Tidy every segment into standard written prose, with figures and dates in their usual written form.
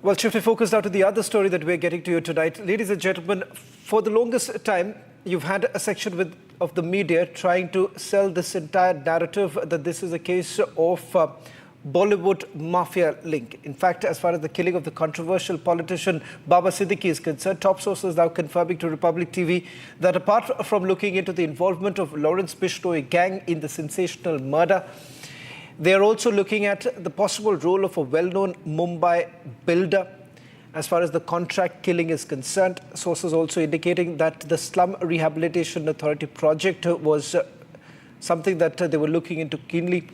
Well, Chief, we focus now to the other story that we're getting to you tonight. Ladies and gentlemen, for the longest time, you've had a section of the media trying to sell this entire narrative that this is a case of Bollywood mafia link. In fact, as far as the killing of the controversial politician Baba Siddique is concerned, top sources now confirming to Republic TV that apart from looking into the involvement of Lawrence Bishnoi gang in the sensational murder, they are also looking at the possible role of a well-known Mumbai builder as far as the contract killing is concerned. Sources also indicating that the Slum Rehabilitation Authority project was something that they were looking into keenly.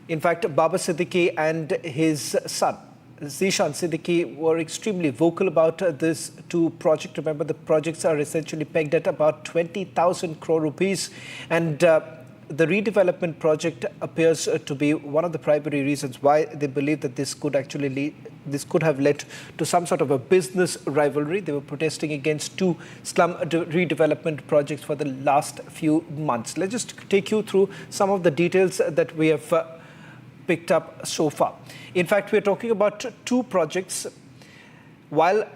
In fact, Baba Siddique and his son, Zeeshan Siddique, were extremely vocal about this two projects. Remember, the projects are essentially pegged at about 20,000 crore rupees. And the redevelopment project appears to be one of the primary reasons why they believe that this could have led to some sort of a business rivalry. They were protesting against two slum redevelopment projects for the last few months. Let's just take you through some of the details that we have picked up so far. In fact, we're talking about two projects. While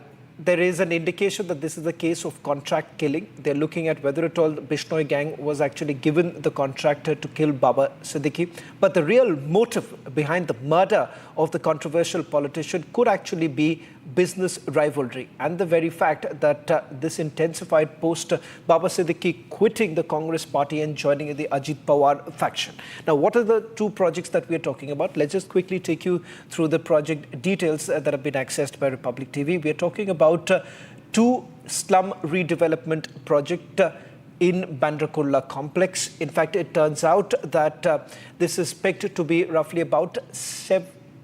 there is an indication that this is a case of contract killing, they're looking at whether at all the Bishnoi gang was actually given the contract to kill Baba Siddique. But the real motive behind the murder of the controversial politician could actually be business rivalry, and the very fact that this intensified post Baba Siddique quitting the Congress party and joining the Ajit Pawar faction. Now, what are the two projects that we are talking about? Let's just quickly take you through the project details that have been accessed by Republic TV. We are talking about two slum redevelopment project in Bandra complex. In fact, it turns out that this is pegged to be roughly about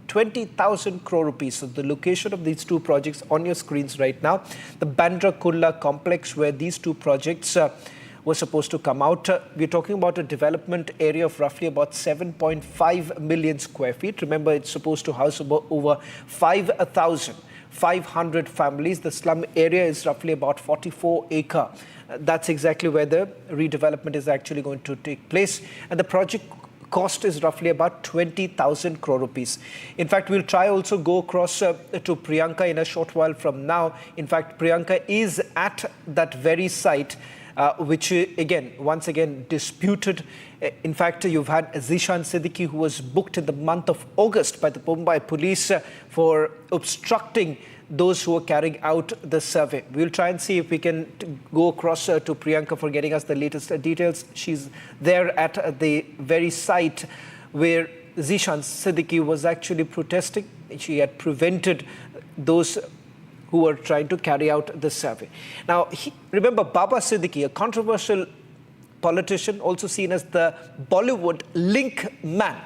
20,000 crore rupees. So the location of these two projects on your screens right now, the Bandra complex where these two projects were supposed to come out. We're talking about a development area of roughly about 7.5 million square feet. Remember, it's supposed to house over 5,500 families. The slum area is roughly about 44 acre. That's exactly where the redevelopment is actually going to take place. And the project cost is roughly about 20,000 crore rupees. In fact, we'll try also go across to Priyanka in a short while from now. In fact, Priyanka is at that very site, which once again disputed. In fact, you've had Zeeshan Siddique, who was booked in the month of August by the Mumbai police for obstructing those who are carrying out the survey. We'll try and see if we can go across to Priyanka for getting us the latest details. She's there at the very site where Zeeshan Siddique was actually protesting. She had prevented those who were trying to carry out the survey. Now, remember Baba Siddique, a controversial politician, also seen as the Bollywood link man.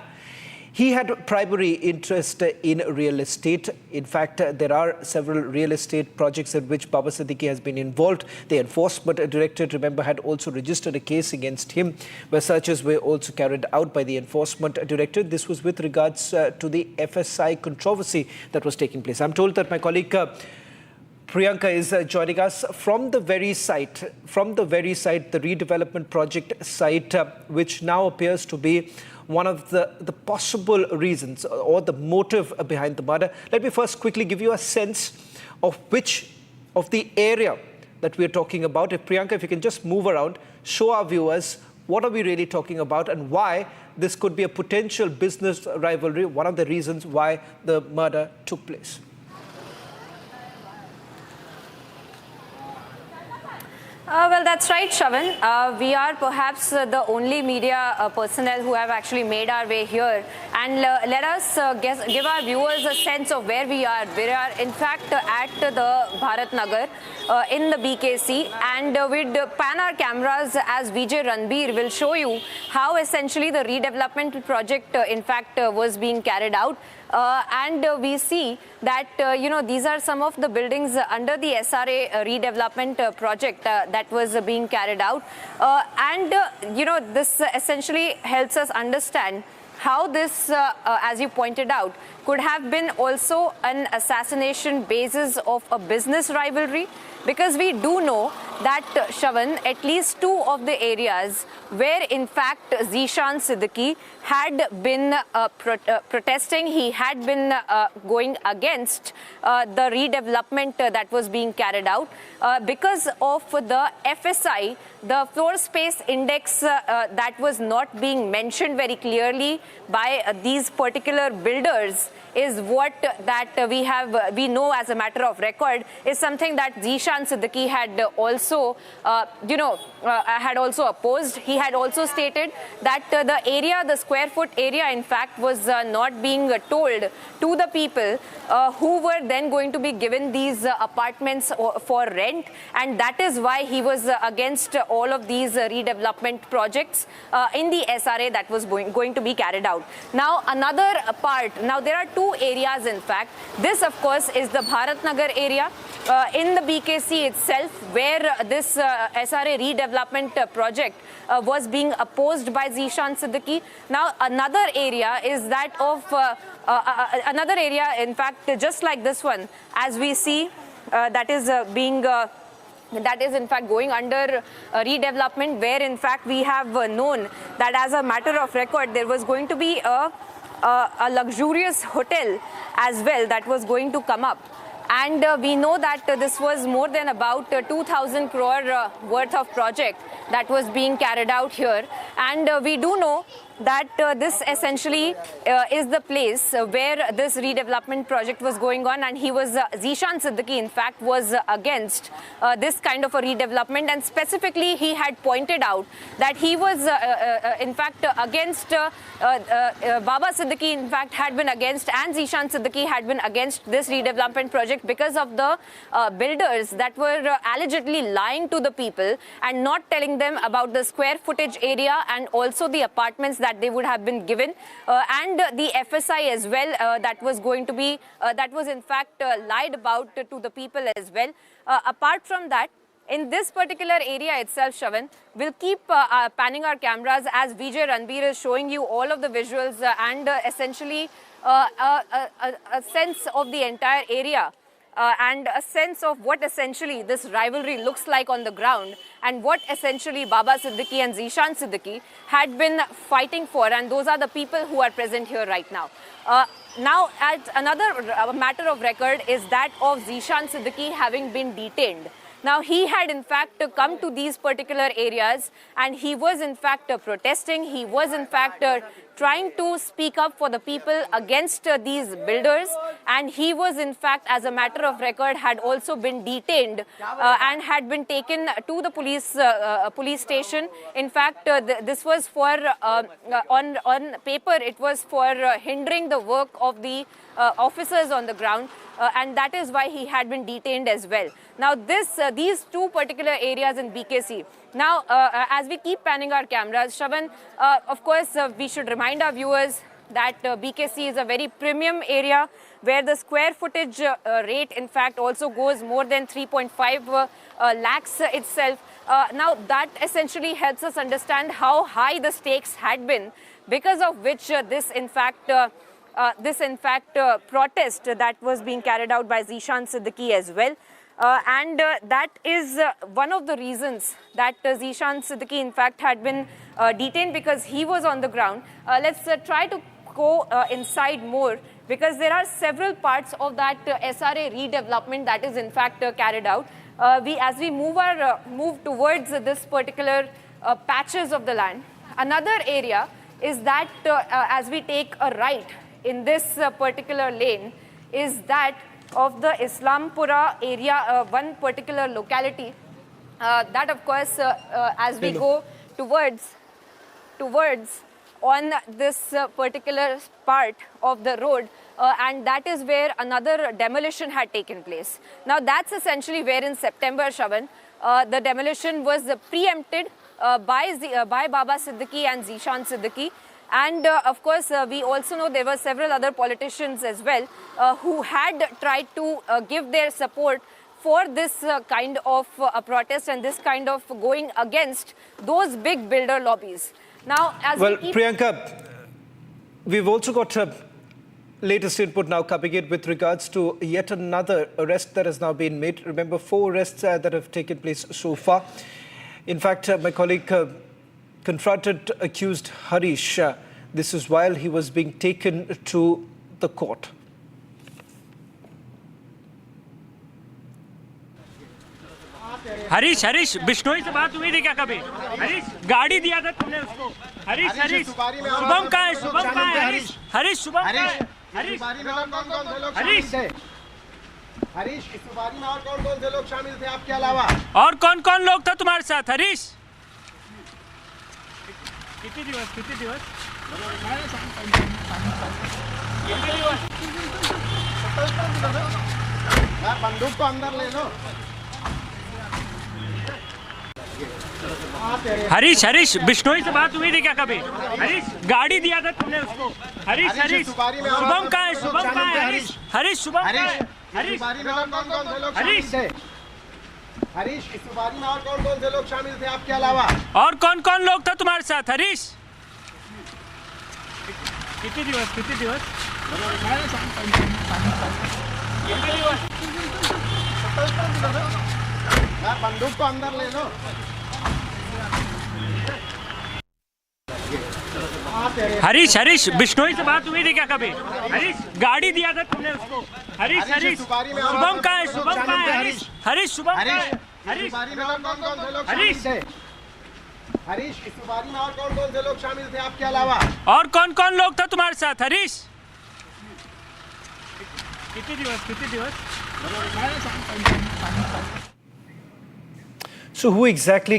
He had primary interest in real estate. In fact, there are several real estate projects in which Baba Siddique has been involved. The enforcement directorate, remember, had also registered a case against him, where searches were also carried out by the enforcement directorate. This was with regards to the FSI controversy that was taking place. I'm told that my colleague Priyanka is joining us from the very site, the redevelopment project site, which now appears to be one of the possible reasons or the motive behind the murder. Let me first quickly give you a sense of which of the area that we're talking about. If Priyanka, if you can just move around, show our viewers what are we really talking about and why this could be a potential business rivalry, one of the reasons why the murder took place. Well, that's right, Shravan. We are perhaps the only media personnel who have actually made our way here. And let us give our viewers a sense of where we are. We are, in fact, at the Bharat Nagar in the BKC. And we'd pan our cameras as VJ Ranbir will show you how essentially the redevelopment project, in fact, was being carried out. And we see that, these are some of the buildings under the SRA redevelopment project that was being carried out. This essentially helps us understand how this, as you pointed out, could have been also an assassination basis of a business rivalry? Because we do know that, Shravan, at least two of the areas where in fact Zeeshan Siddique had been protesting, he had been going against the redevelopment that was being carried out because of the FSI, the floor space index that was not being mentioned very clearly by these particular builders is what that we know as a matter of record is something that Zeeshan Siddique had also had also opposed. He had also stated that the square foot area in fact was not being told to the people who were then going to be given these apartments for rent, and that is why he was against all of these redevelopment projects in the SRA that was going to be carried out. Now another part, now there are two areas in fact. This of course is the Bharat Nagar area in the BKC itself, where this SRA redevelopment project was being opposed by Zeeshan Siddique. Now another area is that of another area in fact just like this one, as we see that is in fact going under redevelopment, where in fact we have known that as a matter of record there was going to be a luxurious hotel as well that was going to come up. And we know that this was more than about 2,000 crore worth of project that was being carried out here. And we do know that this essentially is the place where this redevelopment project was going on, and he was Zeeshan Siddique in fact was against this kind of a redevelopment, and specifically he had pointed out that he was in fact against Baba Siddique in fact had been against, and Zeeshan Siddique had been against this redevelopment project because of the builders that were allegedly lying to the people and not telling them about the square footage area and also the apartments that they would have been given, and the FSI as well that was going to be that was in fact lied about to the people as well. Apart from that, in this particular area itself, Shravan, we'll keep panning our cameras as Vijay Ranbir is showing you all of the visuals and essentially a sense of the entire area. And a sense of what essentially this rivalry looks like on the ground, and what essentially Baba Siddique and Zeeshan Siddique had been fighting for, and those are the people who are present here right now. Now, another matter of record is that of Zeeshan Siddique having been detained. Now, he had in fact come to these particular areas, and he was in fact protesting. He was in fact trying to speak up for the people against these builders, and he was in fact, as a matter of record, had also been detained and had been taken to the police station. In fact, this was for on paper it was for hindering the work of the officers on the ground, and that is why he had been detained as well. Now these two particular areas in BKC. Now as we keep panning our cameras, Shravan, of course we should remind our viewers that BKC is a very premium area where the square footage rate in fact also goes more than 3.5 lakhs itself. Now that essentially helps us understand how high the stakes had been, because of which this in fact protest that was being carried out by Zeeshan Siddique as well. And that is one of the reasons that Zeeshan Siddique in fact had been detained, because he was on the ground. Let's try to go inside more, because there are several parts of that SRA redevelopment that is in fact carried out. As we move towards this particular patches of the land, another area is that as we take a right in this particular lane is that of the Islampura area, one particular locality that of course as we go towards on this particular part of the road, and that is where another demolition had taken place. Now that's essentially where in September, Shravan, the demolition was preempted by Baba Siddique and Zeeshan Siddique. And of course, we also know there were several other politicians as well who had tried to give their support for this kind of protest and this kind of going against those big builder lobbies. Now, as well, Priyanka, we've also got Latest input now coming in with regards to yet another arrest that has now been made. Remember, 4 arrests that have taken place so far. In fact, my colleague confronted accused Harish. This is while he was being taken to the court. Harish Bishnoi से बात हुई थी क्या कभी? हरीश गाड़ी दिया था तुमने उसको? हरीश शुभम कहाँ है? हरीश शुभम कहाँ है? हरीश इस सुपारी में और कौन से लोग शामिल थे आपके अलावा? और कौन लोग था तुम्हारे साथ? हरीश कितने दिवस बंदूक को अंदर ले लो। हरीश बिश्नोई से बात हुई थी क्या कभी? हरीश गाड़ी दिया था तुमने उसको? हरीश शुभम कहाँ है? हरीश शुभम कहाँ है? हरीश इस सुपारी में और कौन से लोग शामिल थे आपके अलावा? और कौन लोग था तुम्हारे साथ? हरीश कितने दिवस बंदूक को अंदर ले लो। हरीश बिश्नोई से बात हुई थी क्या कभी? हरीश गाड़ी दिया था तुमने उसको? हरीश शुभम कहाँ है? हरीश शुभम कहाँ है? हरीश इस सुपारी में और कौन से लोग शामिल थे आपके अलावा? और कौन लोग था तुम्हारे साथ? हरीश कितने दिवस So who exactly gave